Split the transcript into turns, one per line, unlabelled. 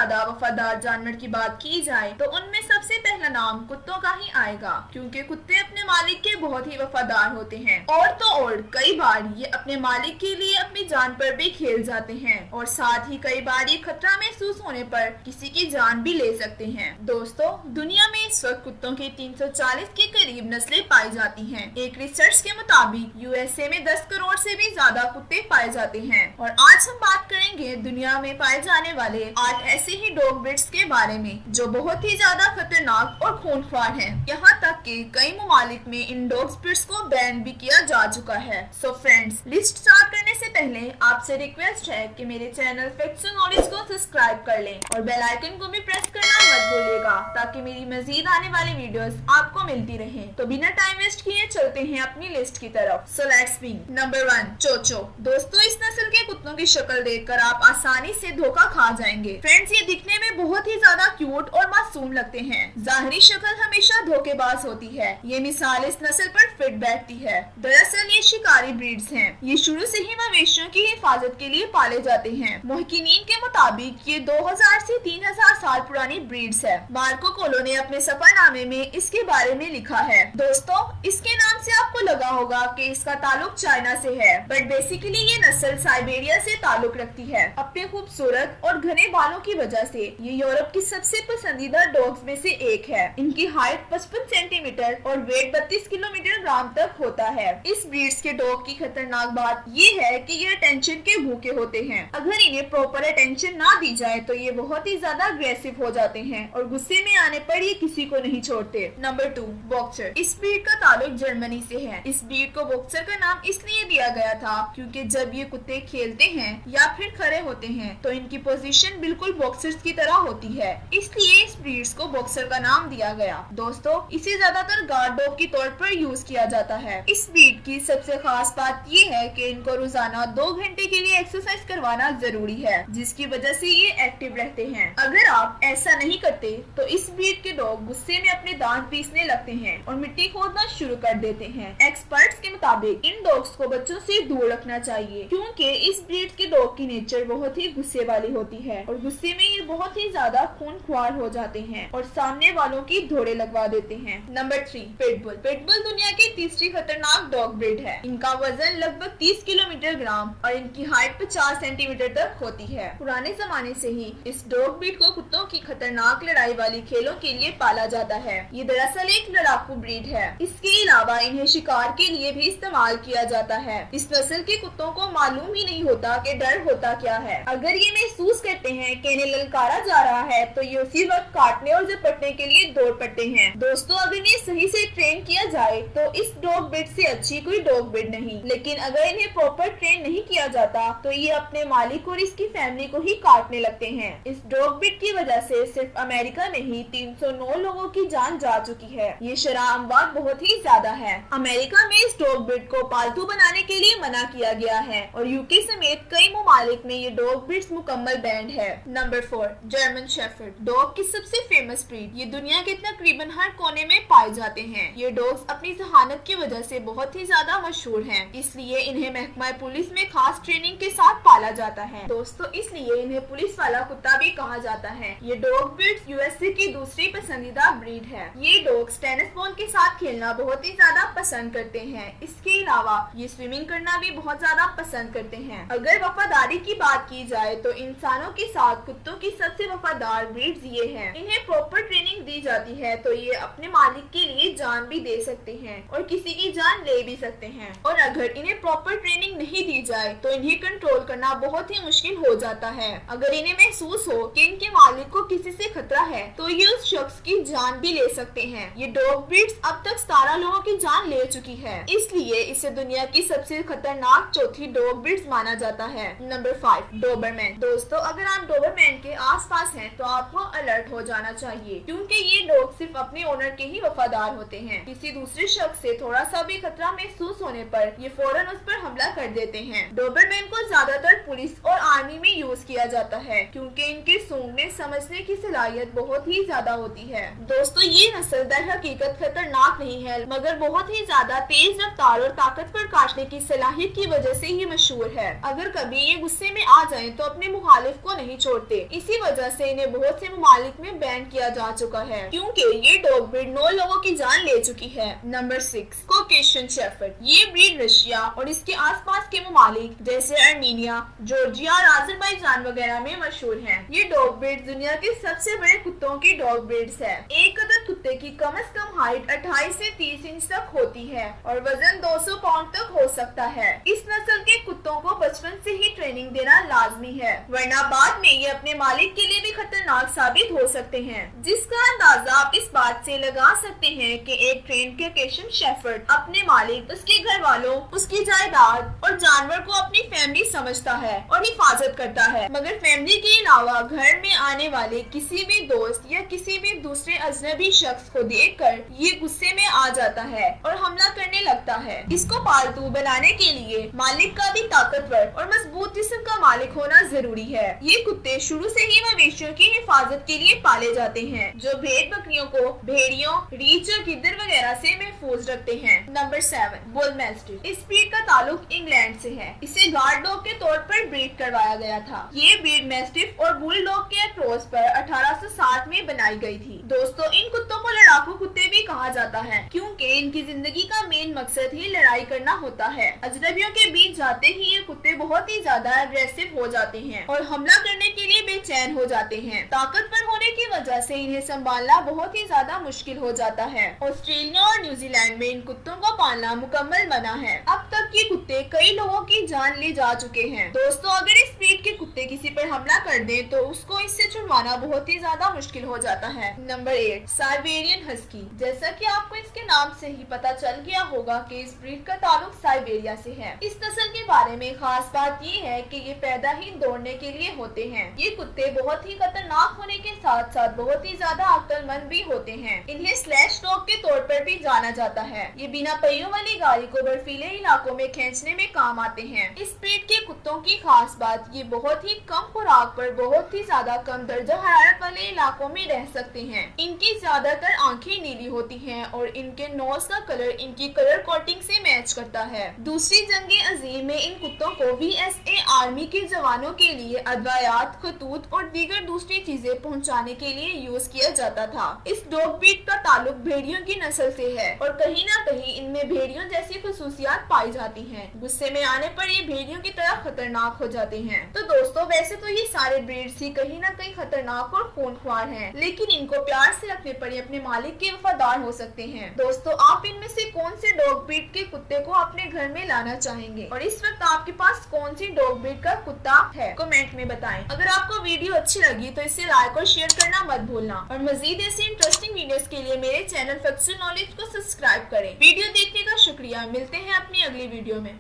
ज्यादा वफादार जानवर की बात की जाए तो उनमें सबसे पहला नाम कुत्तों का ही आएगा, क्योंकि कुत्ते अपने मालिक के बहुत ही वफादार होते हैं। और तो और कई बार ये अपने मालिक के लिए अपनी जान पर भी खेल जाते हैं और साथ ही कई बार ये खतरा महसूस होने पर किसी की जान भी ले सकते हैं। दोस्तों, दुनिया में इस वक्त कुत्तों की 340 के करीब नस्लें पाई जाती हैं। एक रिसर्च के मुताबिक यूएसए में 10 करोड़ से भी ज्यादा कुत्ते पाए जाते हैं। और आज हम बात करेंगे दुनिया में पाए जाने वाले 8 ऐसे ही डॉग ब्रीड्स के बारे में जो बहुत ही ज्यादा खतरनाक और खूंखार हैं। यहाँ तक कि कई ममालिक में इन डॉग ब्रीड्स को बैन भी किया जा चुका है। सो फ्रेंड्स, लिस्ट स्टार्ट करने से पहले आपसे रिक्वेस्ट है कि मेरे चैनल फैक्ट्स एंड नॉलेज को सब्सक्राइब कर लें और बेल आइकन को भी प्रेस करना मत भूलिएगा ताकि मेरी मजीद आने वाली वीडियोस आपको मिलती रहें। तो बिना टाइम वेस्ट किए चलते हैं अपनी लिस्ट की तरफ। So let's begin. Number 1, Cho Cho. दोस्तों, इस नस्ल के कुत्तों की शक्ल देखकर आप आसानी से धोखा खा जाएंगे। फ्रेंड्स, ये दिखने में बहुत ही ज्यादा क्यूट और मासूम लगते हैं। जाहिरी शक्ल हमेशा धोखेबाज होती है। ये मिसाल इस नस्ल पर फिट बैठती है। दरअसल ये शिकारी ब्रीड्स हैं। ये शुरू से ही मवेशियों की हिफाजत के लिए पाले जाते हैं। मुहक्किनीन के मुताबिक ये 2000 से 3000 साल पुरानी ब्रीड्स है। मार्को पोलो ने अपने सफरनामे में इसके बारे में लिखा है। दोस्तों, इसके नाम से आपको लगा होगा कि इसका ताल्लुक चाइना से है, बट बेसिकली ये नस्ल साइबेरिया से ताल्लुक रखती है। अपने खूबसूरत और घने बालों की वजह से ये यूरोप की सबसे पसंदीदा डॉग्स में से एक है। इनकी हाइट 55 सेंटीमीटर और वेट 32 किलोग्राम तक होता है। इस ब्रीड्स के डॉग की खतरनाक बात ये है कि ये अटेंशन के भूखे होते हैं। अगर इन्हें प्रॉपर अटेंशन ना दी जाए तो ये बहुत ही ज्यादा अग्रेसिव हो जाते हैं और गुस्से में आने पर ये किसी को नहीं छोड़ते। Number 2, boxer. इस ब्रीड का ताल्लुक जर्मनी से है। इस ब्रीड को बॉक्सर का नाम इसलिए दिया गया था क्योंकि जब ये कुत्ते खेलते हैं या फिर खड़े होते हैं तो इनकी पोजीशन बिल्कुल बॉक्सर्स की तरह होती है, इसलिए इस ब्रीड्स को बॉक्सर का नाम दिया गया। दोस्तों, इसे ज्यादातर गार्ड डॉग के तौर पर यूज किया जाता है। इस ब्रीड की सबसे खास बात ये है कि इनको रोजाना 2 घंटे के लिए एक्सरसाइज करवाना जरूरी है, जिसकी वजह से ये एक्टिव रहते हैं। अगर आप ऐसा नहीं करते तो इस ब्रीड के डॉग गुस्से में अपने दांत पीसने लगते हैं और मिट्टी खोदना शुरू कर देते हैं। एक्सपर्ट्स के मुताबिक इन डॉग्स को बच्चों से दूर रखना चाहिए क्योंकि इस ब्रीड के डॉग की नेचर बहुत ही गुस्से वाली होती है और गुस्से में ये बहुत ही ज्यादा खूंखार हो जाते हैं और सामने वालों की धोड़े लगवा देते हैं। Number 3, pitbull. पिटबुल दुनिया की तीसरी खतरनाक डॉग ब्रीड है। इनका वजन लगभग 30 किलोग्राम और इनकी हाइट 50 सेंटीमीटर तक होती है। पुराने जमाने से ही इस डॉग ब्रीड को कुत्तों की खतरनाक लड़ाई वाली खेलों के लिए पाला जाता है। ये दरअसल एक लड़ाकू ब्रीड है। इसके अलावा इन्हें शिकार के लिए भी इस्तेमाल किया जाता है। इस नस्ल के कुत्तों को मालूम ही नहीं होता कि डर होता क्या है। अगर ये महसूस करते हैं कि इन्हें ललकारा जा रहा है तो ये उसी वक्त काटने और झपटने के लिए दौड़ पड़ते हैं। दोस्तों, अगर इन्हें सही से ट्रेन किया जाए तो इस डॉग ब्रीड से अच्छी कोई डॉग ब्रीड नहीं, लेकिन अगर इन्हें प्रॉपर ट्रेन नहीं किया जाता तो ये अपने मालिक और इसकी फैमिली को ही काटने लगते हैं। इस डॉग ब्रीड की वजह से सिर्फ अमेरिका में ही 309 लोगों की जान जा चुकी है। ये शरह अमवात बहुत ही ज्यादा है। अमेरिका में इस डॉग ब्रीड को पालतू बनाने के लिए मना किया गया है और यूके समेत कई ममालिक में ये डॉग ब्रीड्स मुकम्मल बैंड है। Number 4, German shepherd. डॉग की सबसे फेमस ब्रीड। ये दुनिया के तकरीबन हर कोने में पाए जाते हैं। ये डॉग्स अपनी जहानत की वजह से बहुत ही ज्यादा मशहूर हैं, इसलिए इन्हें महकमा पुलिस में खास ट्रेनिंग के साथ पाला जाता है। दोस्तों, इसलिए इन्हें पुलिस वाला कुत्ता भी कहा जाता है। ये डॉग ब्रीड यूएसए की दूसरी पसंदीदा ब्रीड है। ये डॉग्स टेनिस बॉल के साथ खेलना बहुत ही ज्यादा पसंद करते हैं। इसके अलावा ये स्विमिंग करना भी बहुत ज्यादा पसंद करते हैं। अगर वफादारी की बात की जाए तो इंसानों के साथ कुत्तों की सबसे वफादार ब्रीड्स ये हैं। इन्हें प्रॉपर ट्रेनिंग दी जाती है तो ये अपने मालिक के लिए जान भी दे सकते हैं और किसी की जान ले भी सकते हैं। और अगर इन्हें प्रॉपर ट्रेनिंग नहीं दी जाए तो इन्हें कंट्रोल करना बहुत ही मुश्किल हो जाता है। अगर इन्हें महसूस हो कि इनके मालिक को किसी से खतरा है तो ये उस शख्स की जान भी ले सकते हैं। ये डॉग ब्रीड्स अब तक 17 लोगों की जान ले चुकी है, इसलिए इसे दुनिया की सबसे खतरनाक चौथी डॉग ब्रीड्स माना जाता है। Number 5, Dobermann. दोस्तों, अगर आप डोबरमैन के आसपास हैं तो आपको अलर्ट हो जाना चाहिए क्योंकि ये डॉग सिर्फ अपने ओनर के ही वफादार होते हैं। किसी दूसरे शख्स से थोड़ा सा भी खतरा महसूस होने पर ये फौरन उस पर हमला कर देते हैं। डोबरमैन को ज्यादातर पुलिस और आर्मी में यूज किया जाता है क्योंकि इनके सूंघने समझने की सलाहियत बहुत ही ज्यादा होती है। दोस्तों, ये नस्ल दर हकीकत खतरनाक नहीं है मगर बहुत ही ज्यादा तेज रफ्तार और ताकतवर काटने की सलाहियत की वजह से ही मशहूर है। अगर कभी ये गुस्से में आ जाएं तो अपने मुखालिफ को नहीं छोड़ते, इसी वजह से इन्हें बहुत से ममालिक में बैन किया जा चुका है क्योंकि ये डॉग ब्रीड 9 लोगों की जान ले चुकी है। Number 6 Caucasian shepherd. ये ब्रीड रशिया और इसके आसपास के ममालिक जैसे अर्मीनिया, जॉर्जिया और अजरबैजान वगैरह में मशहूर है। ये डॉग ब्रीड दुनिया के सबसे बड़े कुत्तों की डॉग ब्रीड्स है। एक अदद कुत्ते की कम से कम हाइट 28 से 30 इंच तक होती है और वजन 200 पाउंड तक हो सकता है। इस नस्ल के कुत्तों को बचपन से ही ट्रेनिंग देना लाजमी है, वरना बाद में ये अपने मालिक के लिए भी खतरनाक साबित हो सकते हैं, जिसका अंदाजा आप इस बात से लगा सकते हैं कि एक ट्रेन्ड कॉकेशियन शेफर्ड अपने मालिक, उसके घर वालों, उसकी जायदाद और जानवर को अपनी फैमिली समझता है और हिफाजत करता है, मगर फैमिली के अलावा घर में आने वाले किसी भी दोस्त या किसी भी दूसरे अजनबी शख्स को देखकर ये गुस्से में आ जाता है और हमला करने लगता है। इसको पालतू बनाने के लिए मालिक का भी ताकतवर और मजबूत जिस्म का मालिक होना जरूरी है। ये कुत्ते शुरू से ही मवेशियों की हिफाजत के लिए पाले जाते हैं, जो भेड़ बकरियों को भेड़ियों, रीछ और गिद्दर वगैरह से महफूज रखते हैं। Number 7 bull mastiff. इस ब्रीड का ताल्लुक इंग्लैंड से है। इसे गार्ड डॉग के तौर पर ब्रीड करवाया गया था। ये ब्रीड मैस्टिफ और बुल डॉग के क्रॉस पर 1860 में बनाई गई थी। दोस्तों, इन कुत्तों को लड़ाकू कुत्ते भी कहा जाता है क्योंकि इनकी जिंदगी का मेन मकसद ही लड़ाई करना होता है। अजनबियों के बीच जाते ही ये कुत्ते बहुत ही ज्यादा अग्रेसिव हो जाते हैं और हमला करने के लिए बेचैन हो जाते हैं। ताकतवर होने की वजह से इन्हें संभालना बहुत ही ज्यादा मुश्किल हो जाता है। ऑस्ट्रेलिया और न्यूजीलैंड में इन कुत्तों को पालना मुकम्मल मना है। अब तक ये कुत्ते कई लोगों की जान ले जा चुके हैं। दोस्तों, अगर इस ब्रीड के कुत्ते किसी पर हमला कर दे तो उसको इससे छुड़वाना बहुत ही ज्यादा मुश्किल हो जाता है। Number 8 Siberian husky. जैसा कि आपको इसके नाम से ही पता चल गया होगा कि इस ब्रीड का ताल्लुक साइबेरिया से है। इस नस्ल के बारे में खास बात ये है कि ये पैदा ही दौड़ने के लिए होते हैं। ये कुत्ते बहुत ही खतरनाक होने के साथ साथ बहुत ही ज्यादा अक्लमंद भी होते हैं। इन्हें स्लैश डॉग के तौर पर भी जाना जाता है। ये बिना पहियों वाली गाड़ी को बर्फीले इलाकों में खींचने में काम आते हैं। इस ब्रीड के कुत्तों की खास बात ये बहुत ही कम खुराक पर बहुत ही ज्यादा कम दर्जा हरारत वाले इलाकों में रह सकते हैं। इनकी ज्यादातर आंखें नीली होती हैं और इनके नोज का कलर इनकी कलर कोटिंग से मैच करता है। दूसरी जंगे अजीम में इन कुत्तों को VSA आर्मी के जवानों के लिए अदवायात, खतूत और दीगर दूसरी चीजें पहुंचाने के लिए यूज किया जाता था। इस डॉग ब्रीड का ताल्लुक भेड़ियों की नस्ल से है और कहीं ना कहीं इनमें भेड़ियों जैसी खुसूसियात पाई जाती हैं। गुस्से में आने पर ये भेड़ियों की तरह खतरनाक हो जाते हैं। तो दोस्तों, वैसे तो ये सारे ब्रीड्स ही कहीं ना कहीं खतरनाक और खूनख्वार हैं, लेकिन इनको प्यार से रखने पर ये अपने मालिक के वफादार हो सकते हैं। दोस्तों, आप इनमें से कौन से डॉग ब्रीड के कुत्ते को अपने घर में लाना चाहेंगे और इस वक्त आपके पास कौन सी डॉग ब्रीड का कुत्ता है, कमेंट में बताएं। अगर आपको वीडियो अच्छी लगी तो इसे लाइक और शेयर करना मत भूलना और मजीद ऐसी इंटरेस्टिंग वीडियोस के लिए मेरे चैनल फैक्चुअल नॉलेज को सब्सक्राइब करें। वीडियो देखने का शुक्रिया। मिलते हैं अपनी अगली वीडियो में।